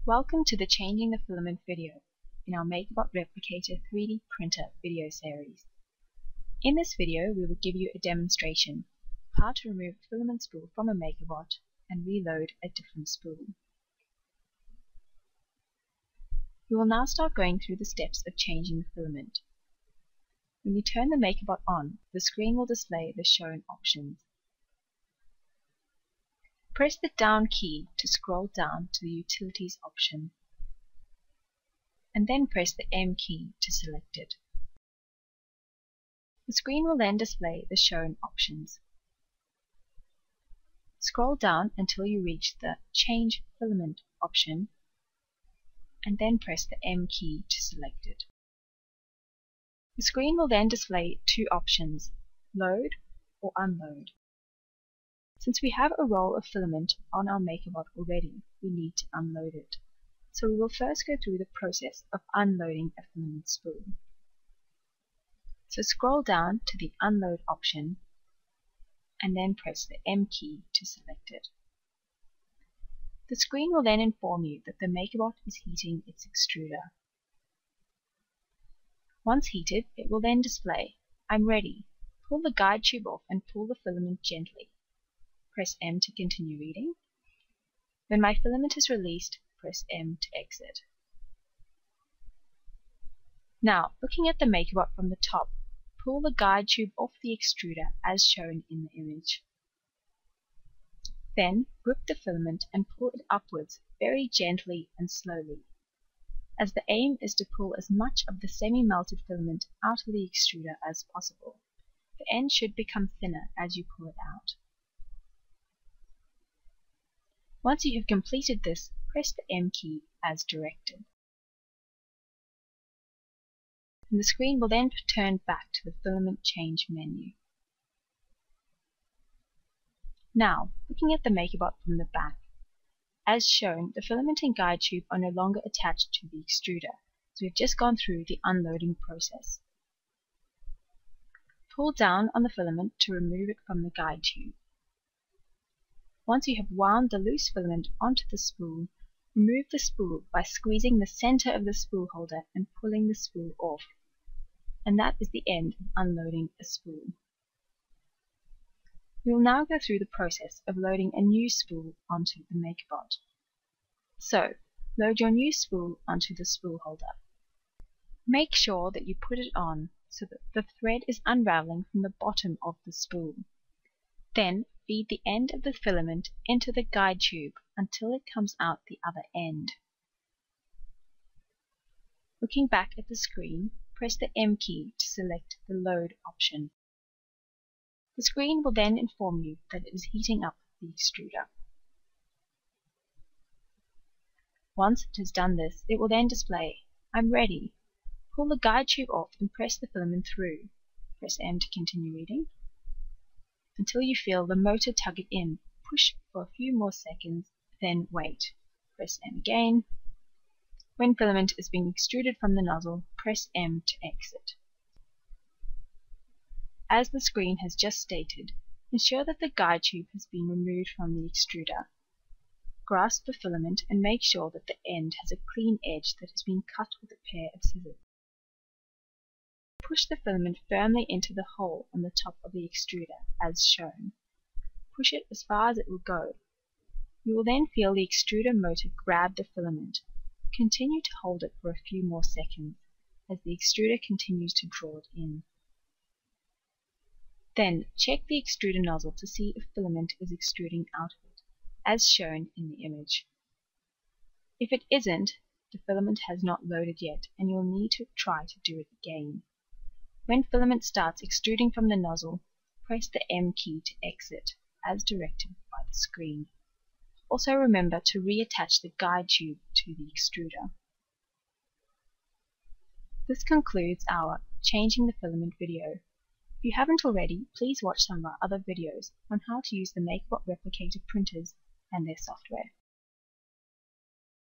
Welcome to the Changing the Filament video in our MakerBot Replicator 3D printer video series. In this video we will give you a demonstration of how to remove a filament spool from a MakerBot and reload a different spool. We will now start going through the steps of changing the filament. When you turn the MakerBot on, the screen will display the shown options. Press the down key to scroll down to the Utilities option, and then press the M key to select it. The screen will then display the shown options. Scroll down until you reach the Change Filament option, and then press the M key to select it. The screen will then display two options, Load or Unload. Since we have a roll of filament on our MakerBot already, we need to unload it. So we will first go through the process of unloading a filament spool. So scroll down to the Unload option and then press the M key to select it. The screen will then inform you that the MakerBot is heating its extruder. Once heated, it will then display, "I'm ready. Pull the guide tube off and pull the filament gently." Press M to continue reading. When my filament is released, press M to exit. Now, looking at the MakerBot from the top, pull the guide tube off the extruder as shown in the image. Then, grip the filament and pull it upwards very gently and slowly, as the aim is to pull as much of the semi-melted filament out of the extruder as possible. The end should become thinner as you pull it out. Once you have completed this, press the M key as directed. And the screen will then turn back to the filament change menu. Now, looking at the MakerBot from the back, as shown, the filament and guide tube are no longer attached to the extruder, so we've just gone through the unloading process. Pull down on the filament to remove it from the guide tube. Once you have wound the loose filament onto the spool, remove the spool by squeezing the center of the spool holder and pulling the spool off. And that is the end of unloading a spool. We will now go through the process of loading a new spool onto the MakerBot. So, load your new spool onto the spool holder. Make sure that you put it on so that the thread is unraveling from the bottom of the spool. Then, feed the end of the filament into the guide tube until it comes out the other end. Looking back at the screen, press the M key to select the Load option. The screen will then inform you that it is heating up the extruder. Once it has done this, it will then display, "I'm ready. Pull the guide tube off and press the filament through." Press M to continue reading. Until you feel the motor tug it in, push for a few more seconds, then wait. Press M again. When filament is being extruded from the nozzle, press M to exit. As the screen has just stated, ensure that the guide tube has been removed from the extruder. Grasp the filament and make sure that the end has a clean edge that has been cut with a pair of scissors. Push the filament firmly into the hole on the top of the extruder, as shown. Push it as far as it will go. You will then feel the extruder motor grab the filament. Continue to hold it for a few more seconds, as the extruder continues to draw it in. Then, check the extruder nozzle to see if filament is extruding out of it, as shown in the image. If it isn't, the filament has not loaded yet, and you'll need to try to do it again. When filament starts extruding from the nozzle, press the M key to exit, as directed by the screen. Also remember to reattach the guide tube to the extruder. This concludes our Changing the Filament video. If you haven't already, please watch some of our other videos on how to use the MakerBot Replicator printers and their software.